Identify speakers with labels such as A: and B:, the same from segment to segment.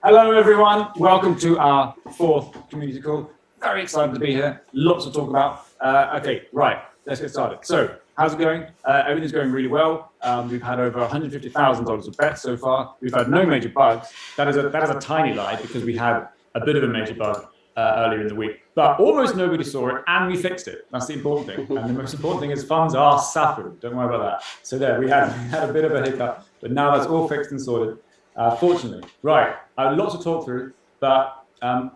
A: Hello everyone, welcome to our fourth community call. Very excited to be here, lots to talk about. Okay, right, let's get started. So, how's it going? Everything's going really well. We've had over $150,000 of bets so far. We've had no major bugs. That is a tiny lie because we had a bit of a major bug earlier in the week, but almost nobody saw it and we fixed it. That's the important thing. And the most important thing is funds are suffered. Don't worry about that. So there, we had a bit of a hiccup, but now that's all fixed and sorted. Fortunately. Right, lots to talk through, but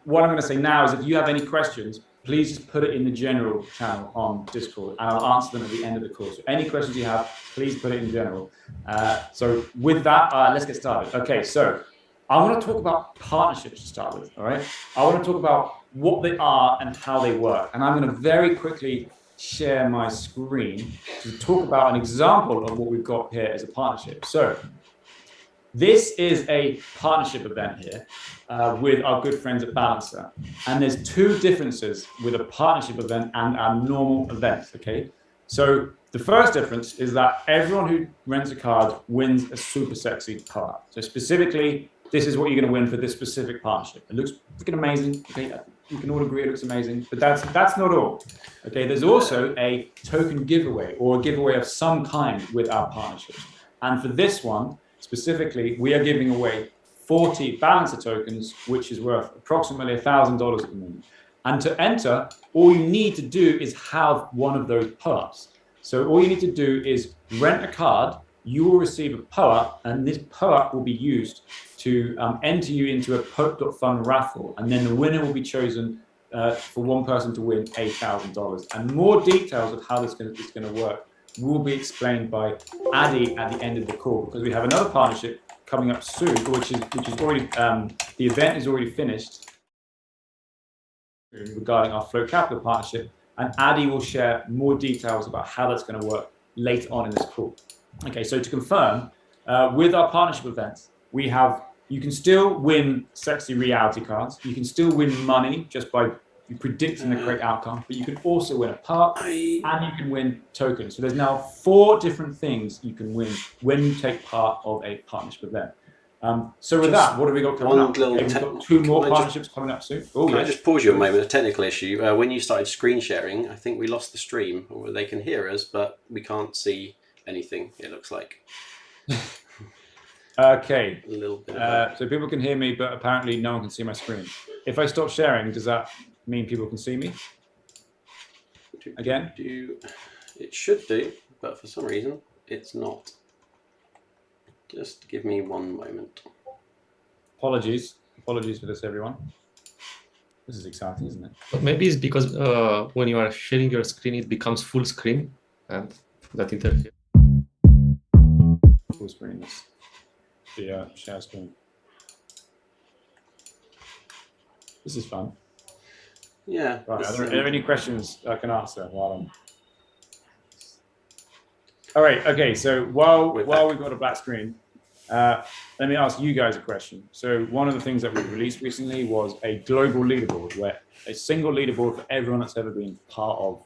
A: what I'm going to say now is if you have any questions, please just put it in the general channel on Discord, and I'll answer them at the end of the course. So any questions you have, please put it in general. So with that, let's get started. Okay, so I want to talk about partnerships to start with, all right? I want to talk about what they are and how they work, and I'm going to very quickly share my screen to talk about an example of what we've got here as a partnership. So this is a partnership event here with our good friends at Balancer. And there's two differences with a partnership event and our normal events, okay? So the first difference is that everyone who rents a card wins a super sexy card. So specifically, this is what you're gonna win for this specific partnership. It looks freaking amazing, okay? You can all agree it looks amazing, but that's not all, okay? There's also a token giveaway or a giveaway of some kind with our partnerships. And for this one, specifically, we are giving away 40 Balancer tokens, which is worth approximately $1,000 at the moment. And to enter, all you need to do is have one of those POAPs. So all you need to do is rent a card, you will receive a POAP, and this POAP will be used to enter you into a POAP.fund raffle, and then the winner will be chosen for one person to win $8,000. And more details of how this is going to work will be explained by Addy at the end of the call, because we have another partnership coming up soon, which is already the event is already finished regarding our Flow Capital partnership, and Addy will share more details about how that's going to work later on in this call. Okay, so to confirm, with our partnership events, you can still win sexy reality cards, you can still win money just by predicting the correct outcome, but you can also win a POAP and you can win tokens. So there's now 4 different things you can win when you take part of a partnership event. So with that, what have we got coming up? Okay, we've got 2 more partnerships coming up soon.
B: Can I just pause you a moment? A technical issue. When you started screen sharing, I think we lost the stream, or they can hear us, but we can't see anything. It looks like.
A: Okay.
B: A little bit.
A: So people can hear me, but apparently no one can see my screen. If I stop sharing, does that mean people can see me again?
B: It should do, but for some reason it's not. Just give me one moment.
A: Apologies for this, everyone. This is exciting, isn't it?
C: But maybe it's because when you are sharing your screen, it becomes full screen, and that interferes.
A: Full screen is the share screen. This is fun.
B: Yeah.
A: Right. Are there any questions I can answer while I'm... All right. Okay. So while we've got a black screen, let me ask you guys a question. So one of the things that we released recently was a global leaderboard, where a single leaderboard for everyone that's ever been part of,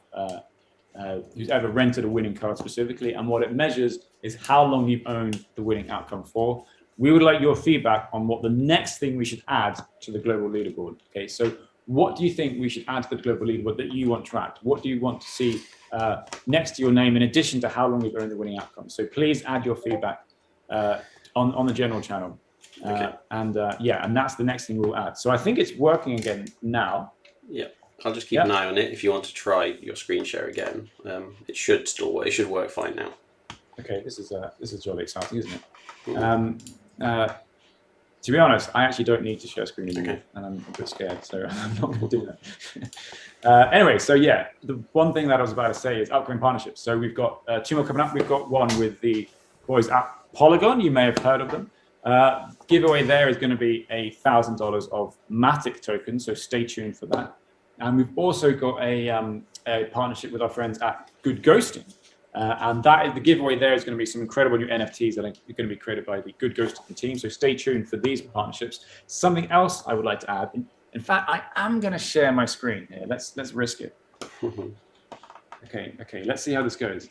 A: who's ever rented a winning card specifically, and what it measures is how long you've owned the winning outcome for. We would like your feedback on what the next thing we should add to the global leaderboard. Okay. So what do you think we should add to the global leaderboard that you want tracked? What do you want to see next to your name in addition to how long you've earned the winning outcome? So please add your feedback on the general channel.
B: Okay.
A: And that's the next thing we'll add. So I think it's working again now.
B: Yeah. I'll just keep an eye on it if you want to try your screen share again. It should still work. It should work fine now.
A: Okay, this is jolly exciting, isn't it? To be honest, I actually don't need to share screen anymore, and I'm a bit scared, so I'm not going to do that. Anyway, so yeah, the one thing that I was about to say is upcoming partnerships. So we've got 2 more coming up. We've got one with the boys at Polygon. You may have heard of them. Giveaway there is going to be $1,000 of Matic tokens, so stay tuned for that. And we've also got a partnership with our friends at Good Ghosting. And that is the giveaway there is going to be some incredible new NFTs that are going to be created by the Good Ghosting team. So stay tuned for these partnerships. Something else I would like to add. In fact, I am going to share my screen here. Let's risk it. Okay. Let's see how this goes.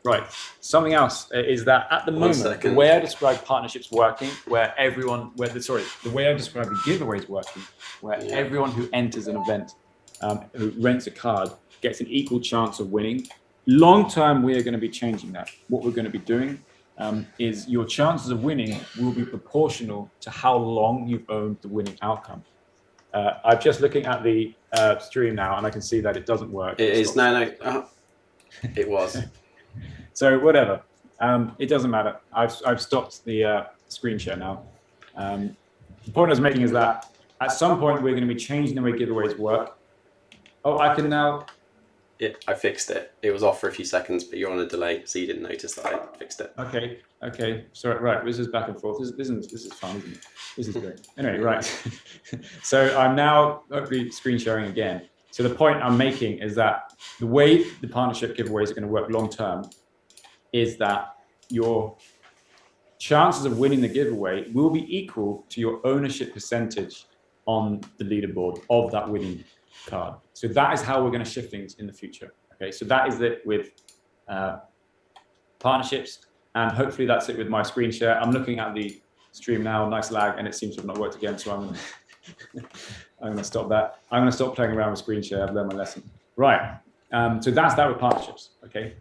A: Right. Something else is that at the moment, the way I describe partnerships working, the way I describe the giveaways working, where everyone who enters an event, who rents a card, gets an equal chance of winning. Long term, we are going to be changing that. What we're going to be doing is your chances of winning will be proportional to how long you've owned the winning outcome. I'm just looking at the stream now, and I can see that it doesn't work.
B: It is it was.
A: So whatever, it doesn't matter. I've stopped the screen share now. The point I was making is that at some point we're going to be changing the way giveaways work. Oh, I can now.
B: I fixed it. It was off for a few seconds, but you're on a delay, so you didn't notice that I fixed it.
A: Okay. Sorry, right. This is back and forth. This is fun, isn't it? This is great. Anyway, right. So I'm now hopefully screen sharing again. So the point I'm making is that the way the partnership giveaways are going to work long term is that your chances of winning the giveaway will be equal to your ownership percentage on the leaderboard of that winning card. So that is how we're going to shift things in the future. Okay, so that is it with partnerships, and hopefully that's it with my screen share. I'm looking at the stream now, nice lag, and it seems to have not worked again, so I'm going to stop that. I'm going to stop playing around with screen share. I've learned my lesson. Right, so that's that with partnerships. Okay.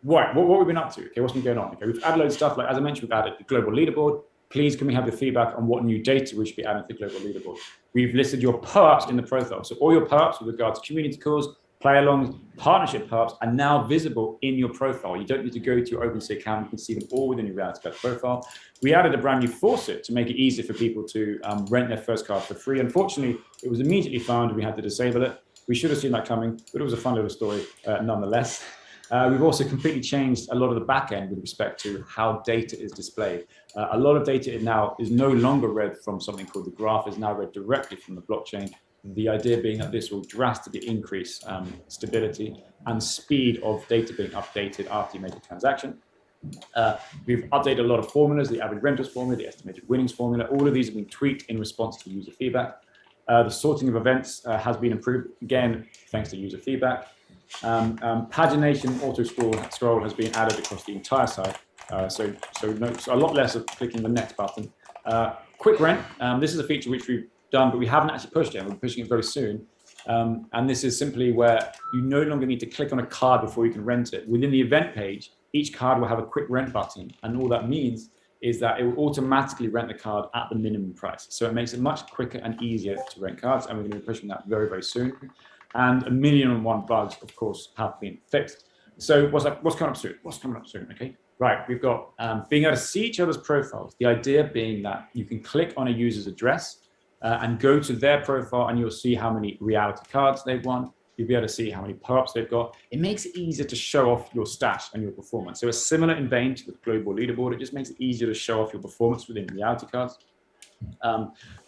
A: Right, what we've been up to, okay, what's been going on? Okay, we've added loads of stuff, like as I mentioned, we've added the global leaderboard. Please, can we have the feedback on what new data we should be adding to the global leaderboard? We've listed your POAPs in the profile. So all your POAPs with regard to community calls, play-alongs, partnership POAPs are now visible in your profile. You don't need to go to your OpenSea account. You can see them all within your Reality Card profile. We added a brand new faucet to make it easier for people to rent their first card for free. Unfortunately, it was immediately found and we had to disable it. We should have seen that coming, but it was a fun little story nonetheless. We've also completely changed a lot of the back end with respect to how data is displayed. A lot of data now is no longer read from something called the graph, is now read directly from the blockchain. The idea being that this will drastically increase stability and speed of data being updated after you make a transaction. We've updated a lot of formulas, the average rentals formula, the estimated winnings formula. All of these have been tweaked in response to user feedback. The sorting of events has been improved, again, thanks to user feedback. Pagination auto scroll has been added across the entire site. So a lot less of clicking the next button. Quick rent, this is a feature which we've done, but we haven't actually pushed it. We're pushing it very soon. And this is simply where you no longer need to click on a card before you can rent it. Within the event page, each card will have a quick rent button. And all that means is that it will automatically rent the card at the minimum price. So it makes it much quicker and easier to rent cards. And we're going to be pushing that very, very soon. And 1,000,001 bugs, of course, have been fixed. So what's coming up soon? What's coming up soon? Okay, right. We've got being able to see each other's profiles. The idea being that you can click on a user's address and go to their profile, and you'll see how many reality cards they've won. You'll be able to see how many POAPs they've got. It makes it easier to show off your stash and your performance. So it's similar in vein to the global leaderboard. It just makes it easier to show off your performance within reality cards.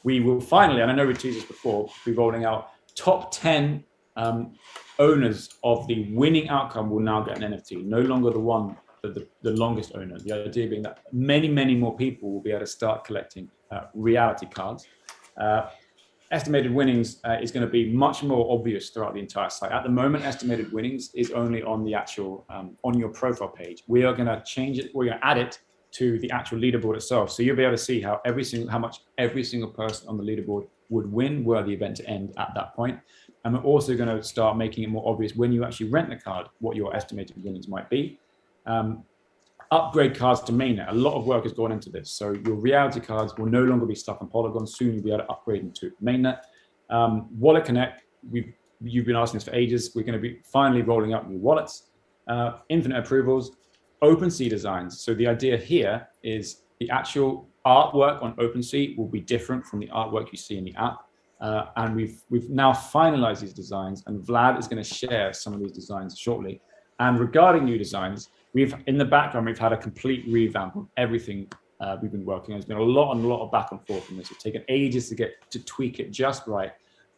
A: We will finally, and I know we teased this before, be rolling out top 10 owners of the winning outcome will now get an NFT, no longer the longest owner. The idea being that many, many more people will be able to start collecting reality cards. Estimated winnings is going to be much more obvious throughout the entire site. At the moment, estimated winnings is only on the actual, on your profile page. We are going to change it, we're going to add it to the actual leaderboard itself. So you'll be able to see how much every single person on the leaderboard would win were the event to end at that point. And we're also going to start making it more obvious when you actually rent the card, what your estimated winnings might be. Upgrade cards to mainnet. A lot of work has gone into this. So your reality cards will no longer be stuck on Polygon. Soon you'll be able to upgrade them to mainnet. Wallet Connect, you've been asking us for ages. We're going to be finally rolling out new wallets. Infinite approvals, OpenSea designs. So the idea here is the actual artwork on OpenSea will be different from the artwork you see in the app. And we've now finalized these designs, and Vlad is going to share some of these designs shortly. And regarding new designs, in the background, we've had a complete revamp of everything we've been working on. There's been a lot of back and forth on this. It's taken ages to tweak it just right.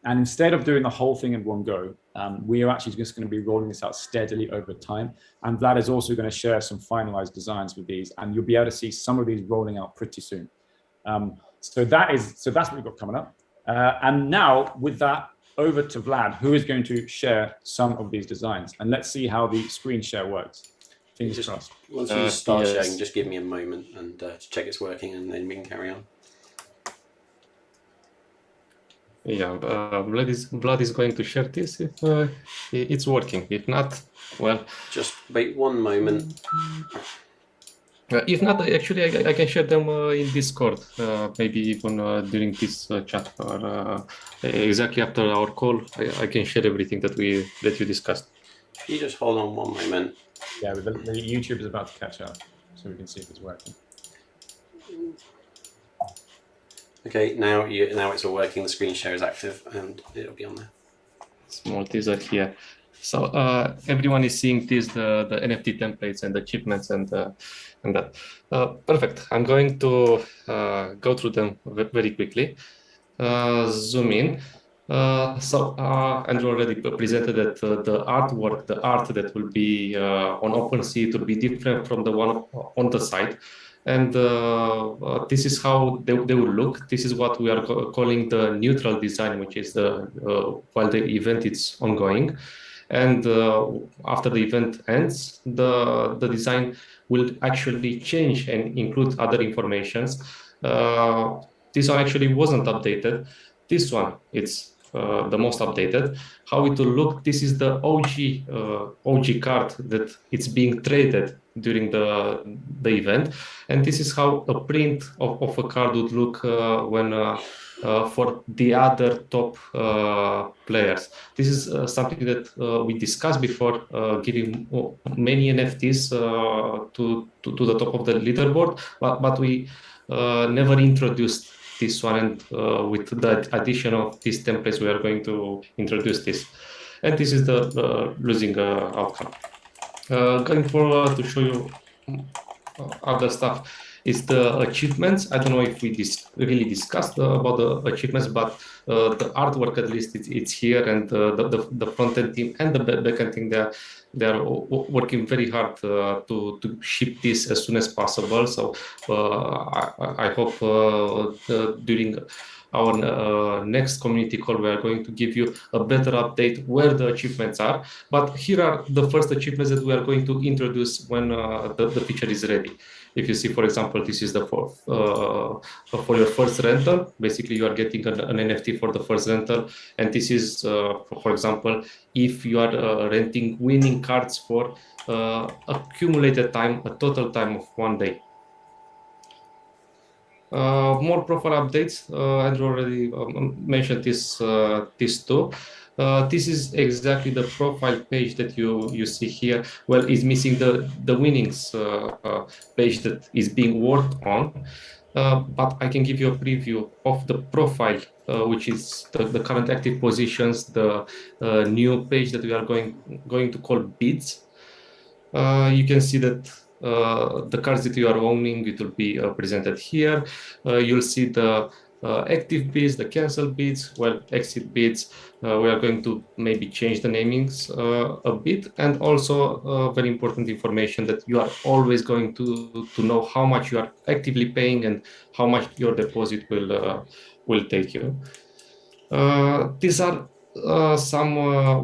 A: And instead of doing the whole thing in one go, we are actually just going to be rolling this out steadily over time. And Vlad is also going to share some finalized designs with these, and you'll be able to see some of these rolling out pretty soon. So that's what we've got coming up. And now with that, over to Vlad, who is going to share some of these designs. And let's see how the screen share works. Fingers crossed.
B: Once you start
C: yes.
B: sharing, just give me a moment and to check it's working, and then we can carry on.
C: Yeah, Vlad is going to share this if it's working. If not, well,
B: Just wait one moment.
C: if not, actually, I can share them in Discord, maybe even during this chat or exactly after our call. I can share everything that you discussed.
B: You just hold on one moment.
A: Yeah, the YouTube is about to catch up, so we can see if it's working.
B: Okay, now it's all working. The screen share is active, and it'll be on there.
C: Small teaser here. So everyone is seeing this, the NFT templates and achievements and that. Perfect. I'm going to go through them very quickly. Zoom in. So Andrew already presented that the artwork, the art that will be on OpenSea, it will be different from the one on the site. And this is how they will look. This is what we are calling the neutral design, which is while the event is ongoing. And after the event ends, the design will actually change and include other informations. This one actually wasn't updated. This one, it's the most updated. How it will look, this is the OG card that it's being traded during the event. And this is how a print of a card would look when for the other top players. This is something that we discussed before, giving many NFTs to the top of the leaderboard, but we never introduced this one, and with the addition of these templates, we are going to introduce this. And this is the losing outcome. Going forward to show you other stuff is the achievements. I don't know if we really discussed about the achievements, but the artwork, at least it's here, and the front-end team and the back-end team, they're working very hard to ship this as soon as possible. So I hope during our next community call, we are going to give you a better update where the achievements are. But here are the first achievements that we are going to introduce when the feature is ready. If you see, for example, this is the for your first rental. Basically, you are getting an NFT for the first rental. And this is, for example, if you are renting winning cards for accumulated time, a total time of 1 day. More profile updates. Andrew already mentioned this too. This is exactly the profile page that you see here. Well, it's missing the winnings page that is being worked on, but I can give you a preview of the profile, which is the current active positions, the new page that we are going to call bids. You can see that the cards that you are owning, it will be presented here. You'll see the active bids, the cancel bids, well, exit bids. We are going to maybe change the namings a bit, and also very important information that you are always going to know how much you are actively paying and how much your deposit will take you. These are some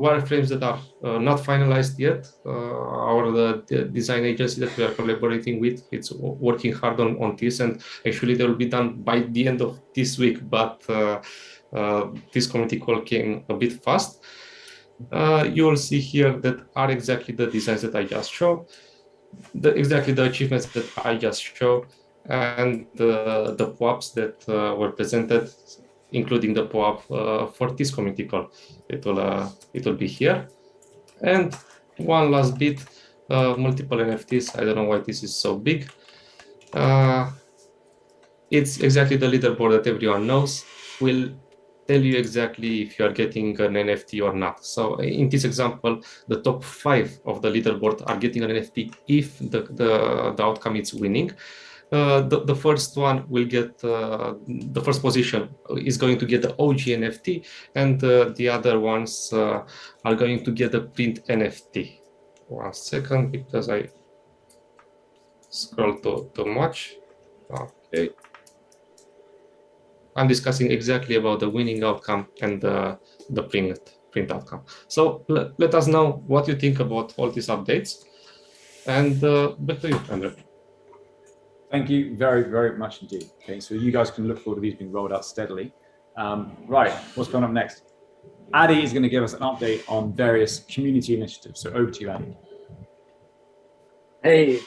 C: wireframes that are not finalized yet. Our design agency that we are collaborating with, it's working hard on this, and actually they will be done by the end of this week, but this community call came a bit fast. You will see here that are exactly the designs that I just showed, exactly the achievements that I just showed, and the POAPs that were presented, including the POAP for this community call. It will be here. And one last bit, multiple NFTs. I don't know why this is so big. It's exactly the leaderboard that everyone knows. Will tell you exactly if you are getting an NFT or not. So in this example, the top 5 of the leaderboard are getting an NFT if the outcome is winning. The first one will get the first position is going to get the OG NFT, and the other ones are going to get the print NFT. 1 second, because I scroll too much. Okay. I'm discussing exactly about the winning outcome and the print outcome. So let us know what you think about all these updates. And back to you, Andrew.
A: Thank you very, very much indeed. Okay, so you guys can look forward to these being rolled out steadily. Right, what's going on next? Addy is going to give us an update on various community initiatives. So over to you, Addy.
D: Hey,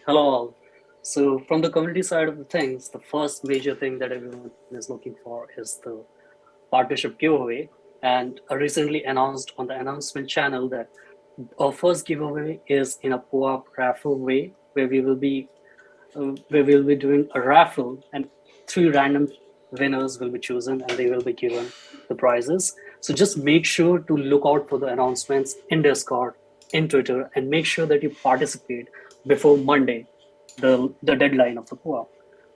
D: hello all. So from the community side of the things, the first major thing that everyone is looking for is the partnership giveaway. And I recently announced on the announcement channel that our first giveaway is in a POAP raffle way, where we will be doing a raffle, and 3 random winners will be chosen and they will be given the prizes. So just make sure to look out for the announcements in Discord, in Twitter, and make sure that you participate before Monday, the deadline of the POAP.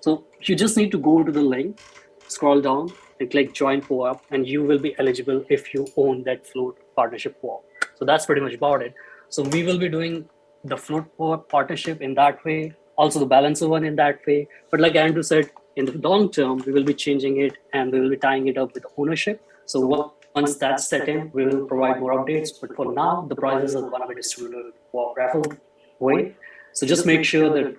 D: So you just need to go to the link, scroll down and click join POAP, and you will be eligible if you own that float partnership POAP. So that's pretty much about it. So we will be doing the float POAP partnership in that way, also the balancer one in that way. But like Andrew said, in the long term, we will be changing it and we will be tying it up with ownership. So once that's set in, we will provide more updates. But for now, the prizes are going to be distributed POAP raffle way. So just make sure that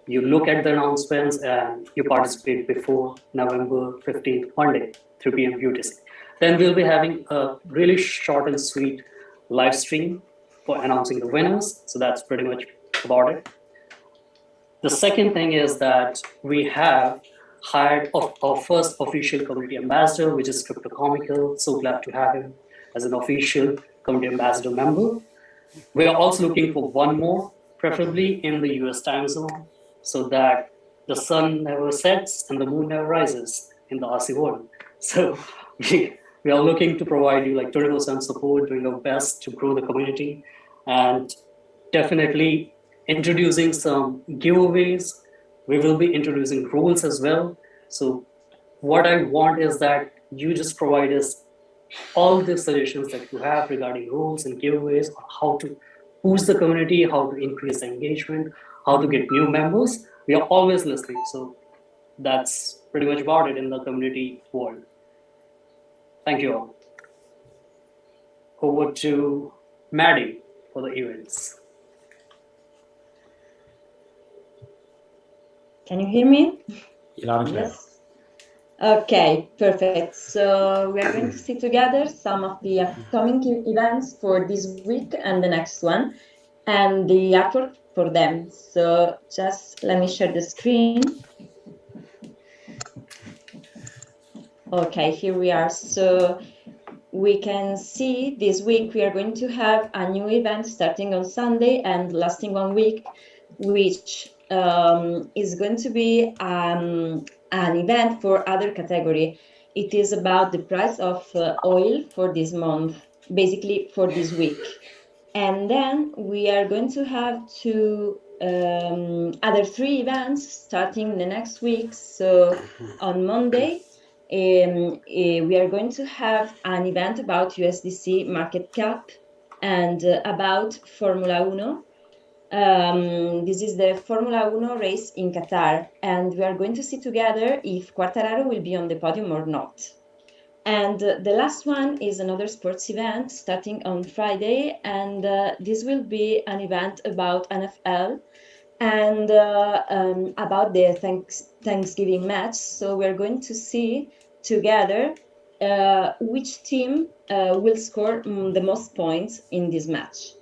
D: you look at the announcements and you participate before November 15th, Monday, 3 p.m. UTC. Then we'll be having a really short and sweet live stream for announcing the winners. So that's pretty much about it. The second thing is that we have hired our first official community ambassador, which is Crypto Comical. So glad to have him as an official community ambassador member. We are also looking for one more, preferably in the US time zone, so that the sun never sets and the moon never rises in the RC world. So we are looking to provide you like 24/7 support, doing our best to grow the community, and definitely introducing some giveaways. We will be introducing rules as well. So what I want is that you just provide us all the suggestions that you have regarding rules and giveaways, how to boost the community, how to increase the engagement, how to get new members. We are always listening. So that's pretty much about it in the community world. Thank you all. Over to Maddie for the events.
E: Can you hear me?
A: Loud and clear.
E: Yes. Okay, perfect. So we are going to see together some of the upcoming events for this week and the next one, and the artwork for them. So just let me share the screen. Okay, here we are. So we can see this week we are going to have a new event starting on Sunday and lasting 1 week, which is going to be an event for other category. It is about the price of oil for this month, basically for this week. And then we are going to have two other 3 events starting the next week. So on Monday, we are going to have an event about USDC market cap and about Formula 1. This is the Formula 1 race in Qatar, and we are going to see together if Quartararo will be on the podium or not. And the last one is another sports event starting on Friday, and this will be an event about NFL and about the Thanksgiving match. So we're going to see together which team will score the most points in this match.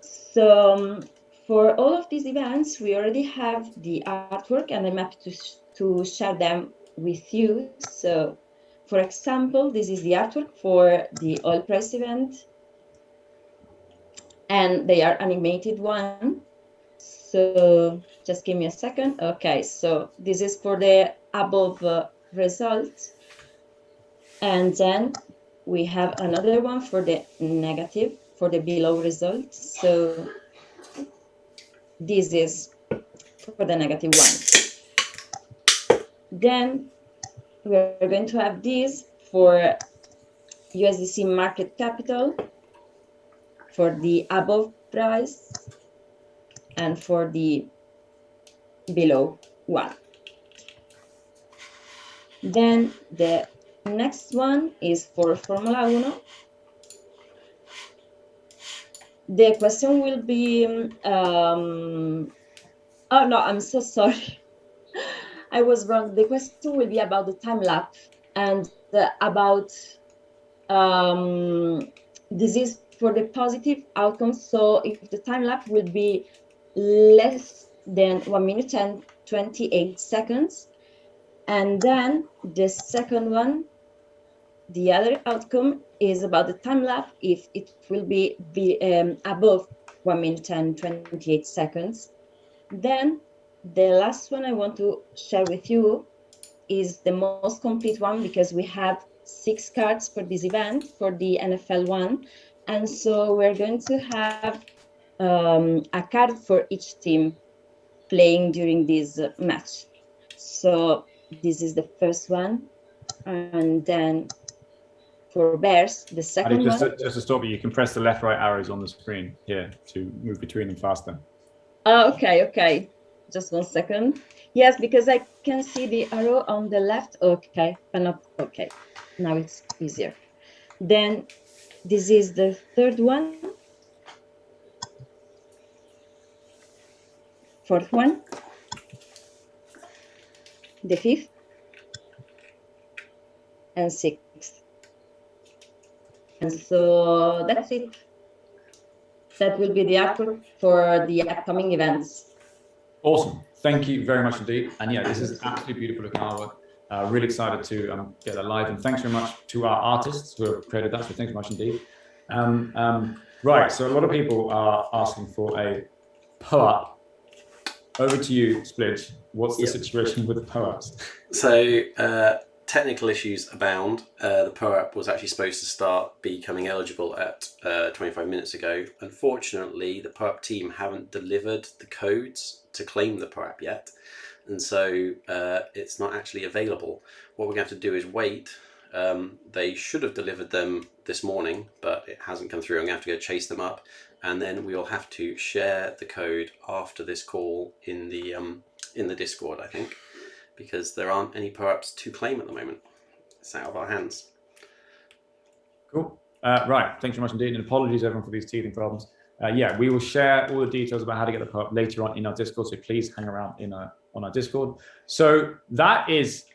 E: So for all of these events, we already have the artwork, and I'm happy to share them with you. So, for example, this is the artwork for the oil price event, and they are animated one. So just give me a second. Okay, so this is for the above result, and then we have another one for the negative, for the below result. So this is for the negative one. Then we're going to have this for USDC market capital, for the above price, and for the below one. Then the next one is for Formula 1. The question will be, oh no, I'm so sorry. I was wrong. The question will be about the time lapse and about this is for the positive outcomes. So if the time lapse will be less than 1 minute and 28 seconds, and then the second one, the other outcome is about the time lapse if it will be above 1 minute and 28 seconds. Then the last one I want to share with you is the most complete one because we have 6 cards for this event, for the NFL one. And so we're going to have a card for each team playing during this match. So this is the first one. And then for Bears, the second
A: just
E: one.
A: Just to stop you, you can press the left, right arrows on the screen here to move between them faster.
E: Okay. Just 1 second. Yes, because I can see the arrow on the left. Okay, but not okay. Now it's easier. Then this is the third one. Fourth one. The fifth. And sixth. And so that's it. That will be the artwork for the upcoming events.
A: Awesome. Thank you very much indeed. And yeah, this is absolutely beautiful looking artwork. Really excited to get that live. And thanks very much to our artists who have created that. So thanks very much indeed. Right. So a lot of people are asking for a POAP. Over to you, Splitch. What's the situation with the POAPs?
B: So technical issues abound. The POAP was actually supposed to start becoming eligible at 25 minutes ago. Unfortunately, the POAP team haven't delivered the codes to claim the POAP yet. And so it's not actually available. What we're going to have to do is wait. They should have delivered them this morning, but it hasn't come through. I'm going to have to go chase them up. And then we'll have to share the code after this call in the Discord, I think, because there aren't any POAPs to claim at the moment. It's out of our hands.
A: Cool. Right. Thanks very much indeed. And apologies everyone for these teething problems. Yeah, we will share all the details about how to get the POAP later on in our Discord. So please hang around on our Discord. So that is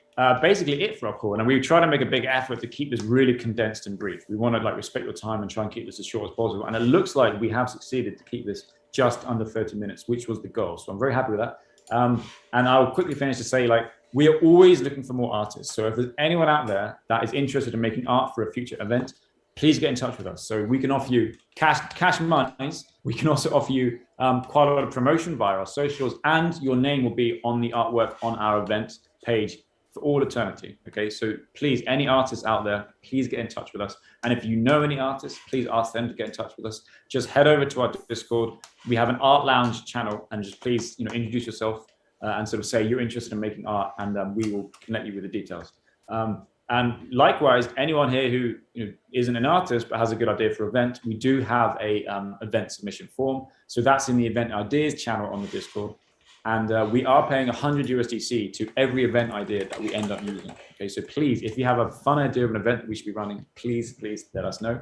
A: basically it for our call. And we try to make a big effort to keep this really condensed and brief. We want to respect your time and try and keep this as short as possible. And it looks like we have succeeded to keep this just under 30 minutes, which was the goal. So I'm very happy with that. And I'll quickly finish to say, we are always looking for more artists. So if there's anyone out there that is interested in making art for a future event, please get in touch with us. So we can offer you cash monies. We can also offer you quite a lot of promotion via our socials, and your name will be on the artwork on our event page for all eternity. Okay, so please, any artists out there, please get in touch with us. And if you know any artists, please ask them to get in touch with us. Just head over to our Discord. We have an art lounge channel, and just please, introduce yourself and sort of say you're interested in making art, and we will connect you with the details. And likewise, anyone here who isn't an artist but has a good idea for an event, we do have a event submission form. So that's in the event ideas channel on the Discord. And we are paying 100 USDC to every event idea that we end up using. Okay, so please, if you have a fun idea of an event that we should be running, please let us know.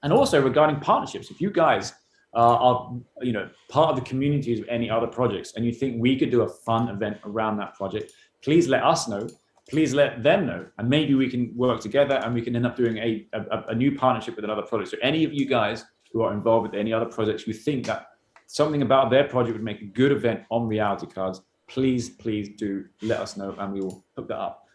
A: And also regarding partnerships, if you guys are part of the communities of any other projects and you think we could do a fun event around that project, please let us know. Please let them know, and maybe we can work together and we can end up doing a new partnership with another project. So any of you guys who are involved with any other projects who think that something about their project would make a good event on reality cards, please do let us know and we will hook that up.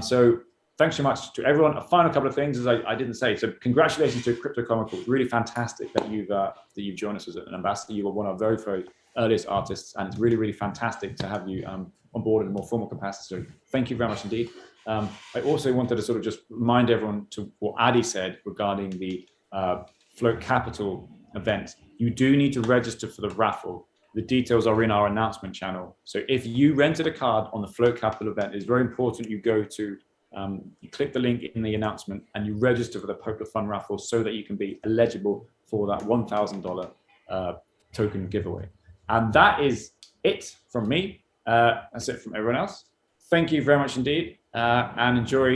A: So thanks so much to everyone. A final couple of things, as I didn't say. So congratulations to Crypto Comical. It's really fantastic that you've joined us as an ambassador. You were one of our very earliest artists, and it's really fantastic to have you on board in a more formal capacity. So thank you very much indeed. I also wanted to sort of just remind everyone to what Adi said regarding the Float Capital event. You do need to register for the raffle. The details are in our announcement channel. So if you rented a card on the Float Capital event, it's very important you go to, you click the link in the announcement and you register for the Poker Fund raffle so that you can be eligible for that $1,000 token giveaway. And that is it from me. That's it from everyone else. Thank you very much indeed. and enjoy